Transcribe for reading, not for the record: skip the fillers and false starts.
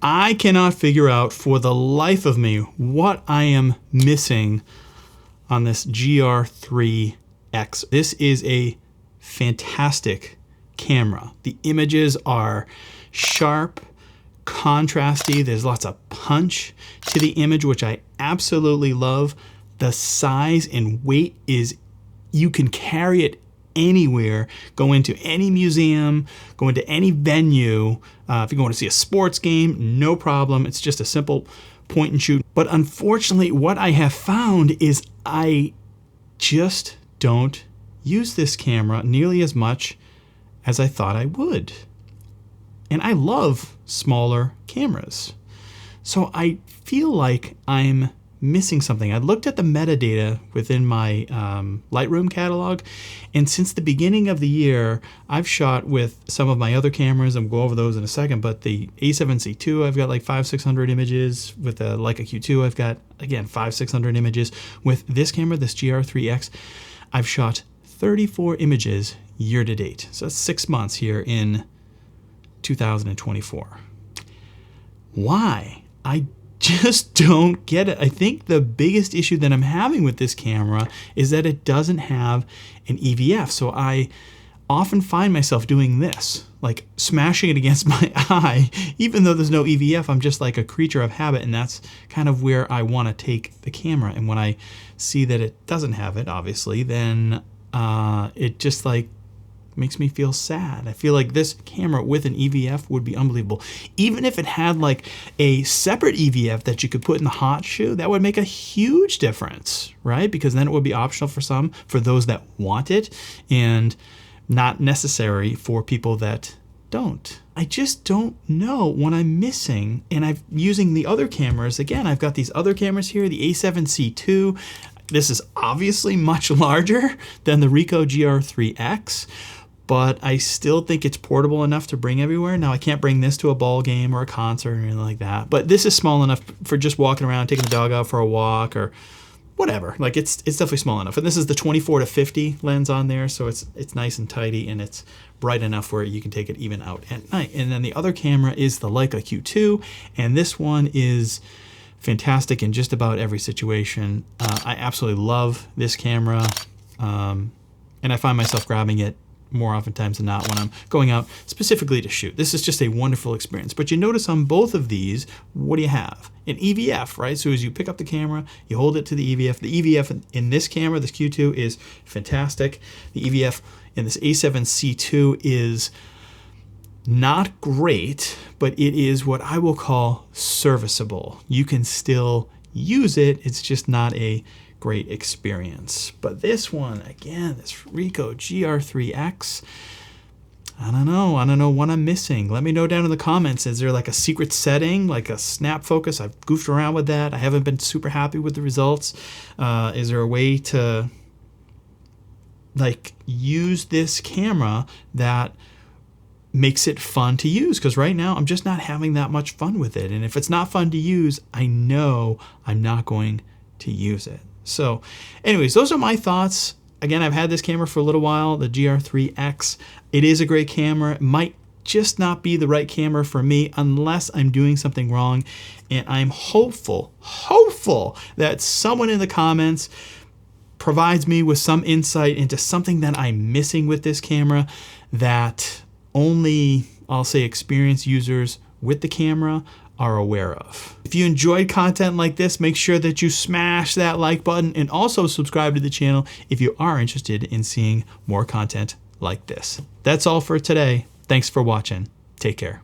I cannot figure out for the life of me what I am missing on this GR IIIx. This is a fantastic camera. The images are sharp, contrasty. There's lots of punch to the image, which I absolutely love. The size and weight is, you can carry it anywhere, go into any museum, go into any venue. If you want to see a sports game, no problem. It's just a simple point and shoot. But unfortunately, what I have found is I just don't use this camera nearly as much as I thought I would. And I love smaller cameras. So I feel like I'm missing something. I looked at the metadata within my Lightroom catalog, and since the beginning of the year, I've shot with some of my other cameras, and we'll go over those in a second, but the A7C II, I've got like 500-600 images. With the Leica Q2, I've got, again, 500-600 images. With this camera, this GR IIIx, I've shot 34 images year to date. So that's 6 months here in 2024. Why? I just don't get it. I think the biggest issue that I'm having with this camera is that it doesn't have an EVF. So I often find myself doing this, like smashing it against my eye. Even though there's no EVF, I'm just like a creature of habit, and that's kind of where I want to take the camera. And when I see that it doesn't have it, obviously, then it just like makes me feel sad. I feel like this camera with an EVF would be unbelievable. Even if it had like a separate EVF that you could put in the hot shoe, that would make a huge difference, right? Because then it would be optional for those that want it, and not necessary for people that don't. I just don't know what I'm missing. And I'm using the other cameras. Again, I've got these other cameras here, the A7C II. This is obviously much larger than the Ricoh GR IIIx, but I still think it's portable enough to bring everywhere. Now, I can't bring this to a ball game or a concert or anything like that, but this is small enough for just walking around, taking the dog out for a walk or whatever. Like it's definitely small enough. And this is the 24-50 lens on there, so it's nice and tidy, and it's bright enough where you can take it even out at night. And then the other camera is the Leica Q2, and this one is fantastic in just about every situation. I absolutely love this camera, and I find myself grabbing it more oftentimes than not when I'm going out specifically to shoot. This is just a wonderful experience. But you notice on both of these, what do you have? An EVF, right? So as you pick up the camera, you hold it to the EVF. The EVF in this camera, this Q2, is fantastic. The EVF in this A7C II is not great, but it is what I will call serviceable. You can still use it. It's just not a great experience. But this one, again, this Ricoh GR IIIx, I don't know what I'm missing. Let me know down in the comments. Is there like a secret setting, like a snap focus? I've goofed around with that. I haven't been super happy with the results. Is there a way to like use this camera that makes it fun to use? Because right now I'm just not having that much fun with it. And if it's not fun to use, I know I'm not going to use it. So anyways, those are my thoughts. Again, I've had this camera for a little while, the GR IIIx. It is a great camera. It might just not be the right camera for me unless I'm doing something wrong. And I'm hopeful that someone in the comments provides me with some insight into something that I'm missing with this camera that only, I'll say, experienced users with the camera are aware of. If you enjoyed content like this, make sure that you smash that like button and also subscribe to the channel if you are interested in seeing more content like this. That's all for today. Thanks for watching. Take care.